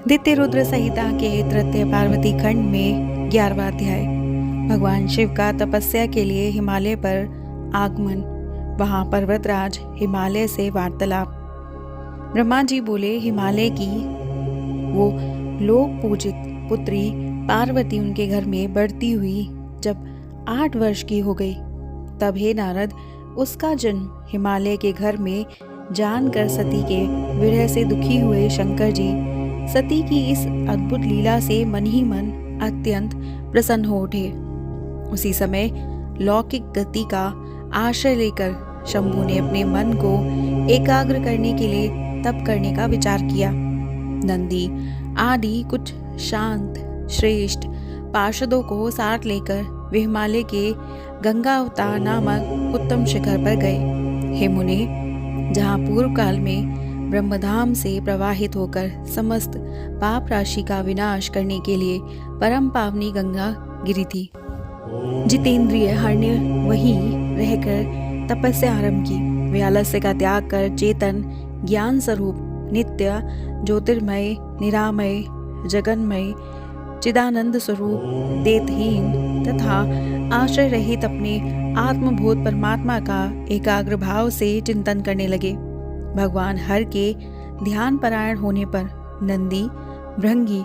दित्य रुद्र संहिता के तृतीय पार्वती खंड में 11वां अध्याय। भगवान शिव का तपस्या के लिए हिमालय पर आगमन। वहां पर्वतराज हिमालय से वार्तालाप। ब्रह्मा जी बोले, हिमालय की वो लोक पूजित पुत्री पार्वती उनके घर में बढ़ती हुई जब 8 वर्ष की हो गई, तब हे नारद, उसका जन्म हिमालय के घर में जानकर सती के विरह से दुखी हुए शंकर जी सती की इस अद्भुत लीला से मन ही मन अत्यंत प्रसन्न हो उठे। उसी समय लौकिक गति का आश्रय लेकर शंभु ने अपने मन को एकाग्र करने के लिए तप करने का विचार किया। नंदी आदि कुछ शांत श्रेष्ठ पार्षदों को साथ लेकर वे हिमालय के गंगा अवतार नामक उत्तम शिखर पर गए। हे मुने, जहाँ पूर्व काल में ब्रह्मधाम से प्रवाहित होकर समस्त पाप राशि का विनाश करने के लिए परम पावनी गंगा गिरी थी, जितेंद्रिय हरण्य वहीं रहकर तपस्या आरंभ की। वे आलस्य का त्याग कर चेतन ज्ञान स्वरूप नित्य ज्योतिर्मय निरामय जगन्मय चिदानंद स्वरूप देतहीन तथा आश्रय रहित अपने आत्मभूत परमात्मा का एकाग्र भाव से चिंतन करने लगे। भगवान हर के ध्यान परायण होने पर नंदी भृंगी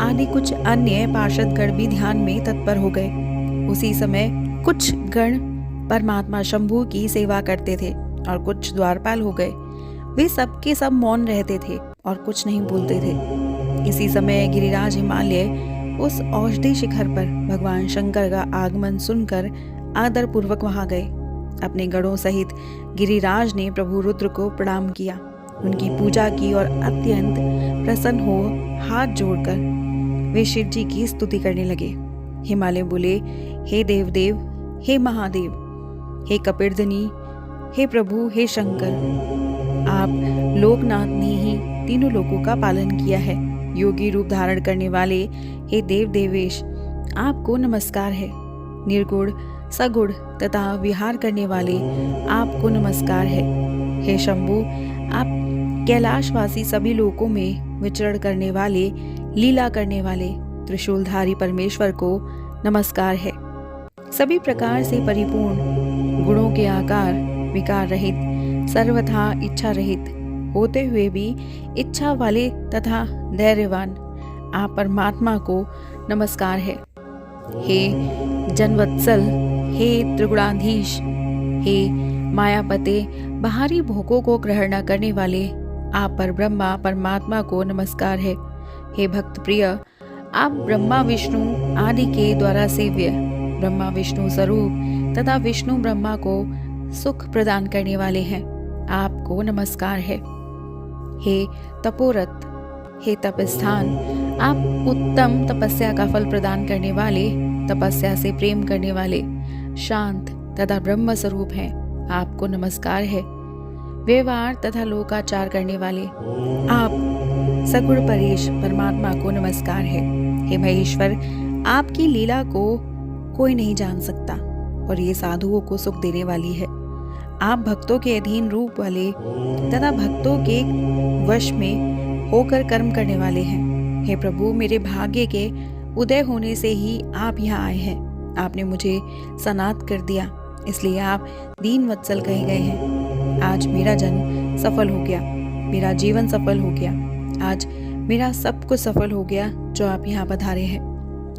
आदि कुछ अन्य पार्षदगण भी ध्यान में तत्पर हो गए। उसी समय कुछ गण परमात्मा शंभु की सेवा करते थे और कुछ द्वारपाल हो गए। वे सबके सब मौन रहते थे और कुछ नहीं बोलते थे। इसी समय गिरिराज हिमालय उस औषधि शिखर पर भगवान शंकर का आगमन सुनकर आदर पूर्वक वहां गए। अपने गणों सहित गिरिराज ने प्रभु रुद्र को प्रणाम किया, उनकी पूजा की और अत्यंत प्रसन्न हो हाथ जोड़कर वे शिव जी की स्तुति करने लगे। हिमालय बोले, हे देवदेव, हे महादेव, हे कपिर्दनी, हे प्रभु, हे शंकर, आप लोकनाथ ने ही तीनों लोकों का पालन किया है। योगी रूप धारण करने वाले हे देव देवेश, आपको नमस्कार है। निर्गुण सगुण तथा विहार करने वाले आपको नमस्कार है। हे शंभु, आप कैलाशवासी सभी लोकों में विचरण करने वाले लीला करने वाले त्रिशूलधारी परमेश्वर को नमस्कार है। सभी प्रकार से परिपूर्ण गुणों के आकार विकार रहित सर्वथा इच्छा रहित होते हुए भी इच्छा वाले तथा धैर्यवान आप परमात्मा को नमस्कार है। हे जनवत्सल, हे त्रिगुणाधीश, हे मायापते, बाहरी भोगों को ग्रहण न करने वाले आप पर ब्रह्मा परमात्मा को नमस्कार है। हे भक्त प्रिय, आप ब्रह्मा विष्णु आदि के द्वारा सेव्य ब्रह्मा विष्णु स्वरूप तथा विष्णु ब्रह्मा को सुख प्रदान करने वाले हैं, आपको नमस्कार है। हे तपोरत, हे तपस्थान, आप उत्तम तपस्या का फल प्रदान करने वाले तपस्या से प्रेम करने वाले शांत तथा ब्रह्म स्वरूप हैं, आपको नमस्कार है। व्यवहार तथा लोकाचार करने वाले आप सगुण परेश परमात्मा को नमस्कार है। हे महेश्वर, आपकी लीला को कोई नहीं जान सकता और ये साधुओं को सुख देने वाली है। आप भक्तों के अधीन रूप वाले तथा भक्तों के वश में होकर कर्म करने वाले हैं। हे प्रभु, मेरे भाग्य के उदय होने से ही आप यहाँ आए हैं। आपने मुझे सनात कर दिया, इसलिए आप दीन वत्सल कहे गए हैं। आज मेरा जन्म सफल हो गया, मेरा जीवन सफल हो गया, आज मेरा सब कुछ सफल हो गया जो आप यहाँ पधारे हैं।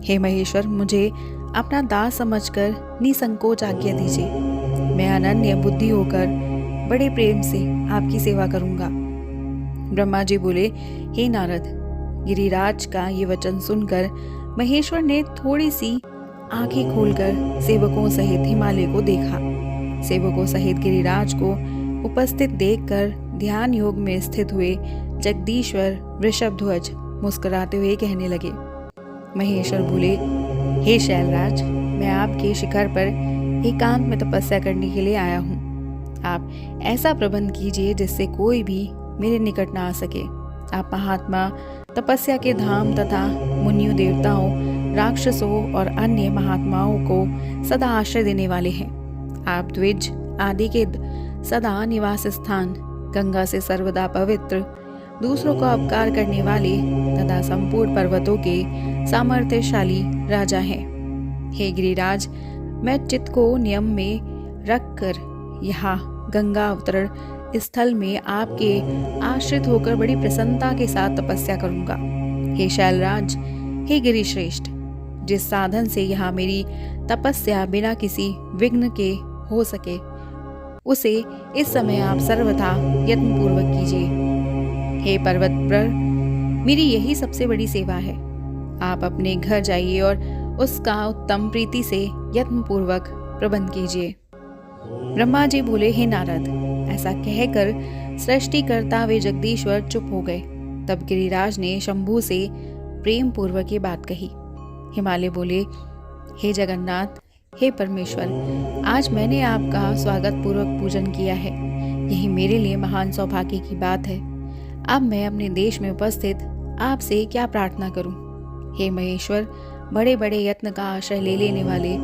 हे महेश्वर, मुझे अपना दास समझकर निसंकोच आज्ञा दीजिए। मैं अनन्य बुद्धि होकर बड़े प्रेम से आपकी सेवा करूंगा। ब्रह्मा जी बोले, हे नारद, गिरिराज का ये वचन सुनकर महेश्वर ने थोड़ी सी आंखें खोलकर सेवकों सहित हिमालय को देखा। सेवकों सहित गिरिराज को उपस्थित देखकर ध्यान योग में स्थित हुए जगदीश्वर वृषभध्वज मुस्कुराते हुए कहने लगे। महेश्वर बोले, हे शैलराज, मैं आपके शिखर पर एकांत में तपस्या करने के लिए आया हूँ। आप ऐसा प्रबंध कीजिए जिससे कोई भी मेरे निकट ना आ सके। आप महात्मा तपस्या के धाम तथा मुनियों देवताओं राक्षसों और अन्य महात्माओं को सदा आश्रय देने वाले हैं। आप द्विज आदि के सदा निवास स्थान गंगा से सर्वदा पवित्र दूसरों का उपकार करने वाले तथा संपूर्ण पर्वतों के सामर्थ्यशाली राजा हैं। हे गिरिराज, मैं चित्त को नियम में रखकर यहाँ गंगा अवतरण स्थल में आपके आश्रित होकर बड़ी प्रसन्नता के साथ तपस्या करूंगा। हे शैलराज, हे गिरिश्रेष्ठ, जिस साधन से यहाँ मेरी तपस्या बिना किसी विघ्न के हो सके, उसे इस समय आप सर्वथा यत्नपूर्वक कीजिए। हे पर्वत पर, मेरी यही सबसे बड़ी सेवा है। आप अपने घर जाइए और उसका उत्तम प्रीति से यत्नपूर्वक प्रबंध कीजिए। ब्रह्मा जी बोले, हे नारद, ऐसा कहकर सृष्टिकर्ता वे जगदीश्वर चुप हो गए। तब गिरिराज ने शंभु से प्रेम पूर्वक ये बात कही। हिमालय बोले, हे जगन्नाथ, हे परमेश्वर, आज मैंने आपका स्वागत पूर्वक पूजन किया है। यही मेरे लिए महान सौभाग्य की बात है। अब मैं अपने देश में उपस्थित आपसे क्या प्रार्थना करूं? हे महेश्वर, बड़े बड़े यत्न का आश्रय ले लेने वाले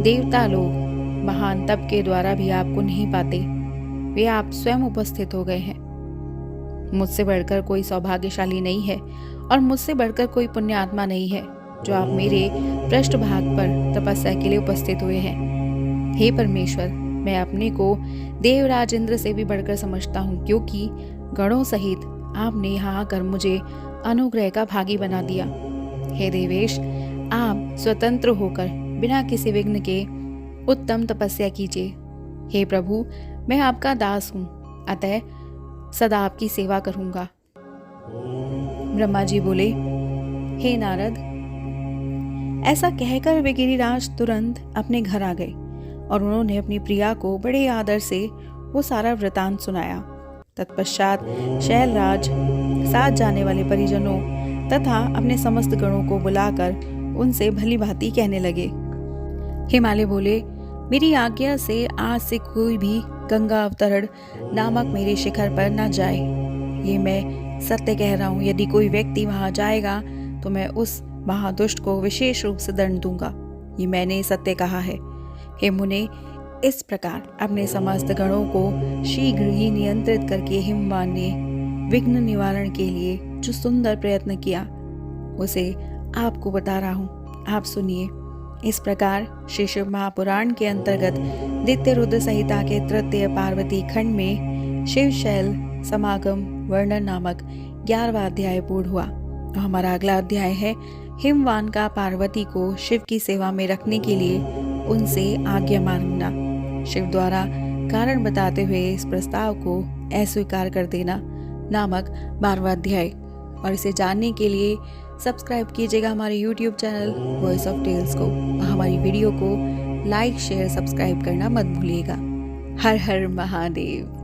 देवता लोग महान तप के द्वारा भी आपको नहीं पाते। वे आप स्वयं उपस्थित हो गए हैं। मुझसे बढ़कर कोई सौभाग्यशाली नहीं है और मुझसे बढ़कर कोई पुण्य आत्मा नहीं है जो आप मेरे पृष्ठभाग पर तपस्या के लिए उपस्थित हुए हैं। हे परमेश्वर, मैं अपने को देवराज इंद्र से भी बढ़कर समझता हूँ, क्योंकि गणों सहित आपने यहाँ आकर मुझे अनुग्रह का भागी बना दिया। हे देवेश, आप स्वतंत्र होकर बिना किसी विघ्न के उत्तम तपस्या कीजिए। हे प्रभु, मैं आपका दास हूँ, अतः सदा आपकी सेवा करूंगा। ब्रह्मा जी बोले, हे नारद, ऐसा कहकर वे गिरिराज तुरंत अपने घर आ गए और उन्होंने अपनी प्रिया को बड़े आदर से वो सारा वृतांत सुनाया। तत्पश्चात शैलराज साथ जाने वाले परिजनों तथा अपने समस्त गणों को बुलाकर उनसे भली भांति कहने लगे। हिमालय बोले, मेरी आज्ञा से आज से कोई भी गंगा अवतरण नामक मेरे शिखर पर न जाए। ये मैं सत्य कह रहा हूँ। यदि कोई व्यक्ति वहां जाएगा तो मैं उस महादुष्ट को विशेष रूप से दंड दूंगा। ये मैंने सत्य कहा है। हे मुने, इस प्रकार अपने समस्त गणों को शीघ्र ही नियंत्रित करके हिमवान ने विघ्न निवारण के लिए जो सुंदर प्रयत्न किया, उसे आपको बता रहा हूँ, आप सुनिए। इस प्रकार श्री शिव महापुराण के अंतर्गत दित्य रुद्र संहिता के तृतीय पार्वती खंड में शिव शैल समागम वर्णन नामक 11वां अध्याय पूर्ण हुआ। तो हमारा अगला अध्याय है हिमवान का पार्वती को शिव की सेवा में रखने के लिए उनसे आज्ञा मांगना। शिव द्वारा कारण बताते हुए इस प्रस्ताव को अस्वीकार कर देना नामक 12वां अध्याय। और इसे जानने के लिए सब्सक्राइब कीजिएगा हमारे YouTube channel voice of tales को। हमारी वीडियो को लाइक, शेयर, सब्सक्राइब करना मत भूलिएगा। हर हर महादेव।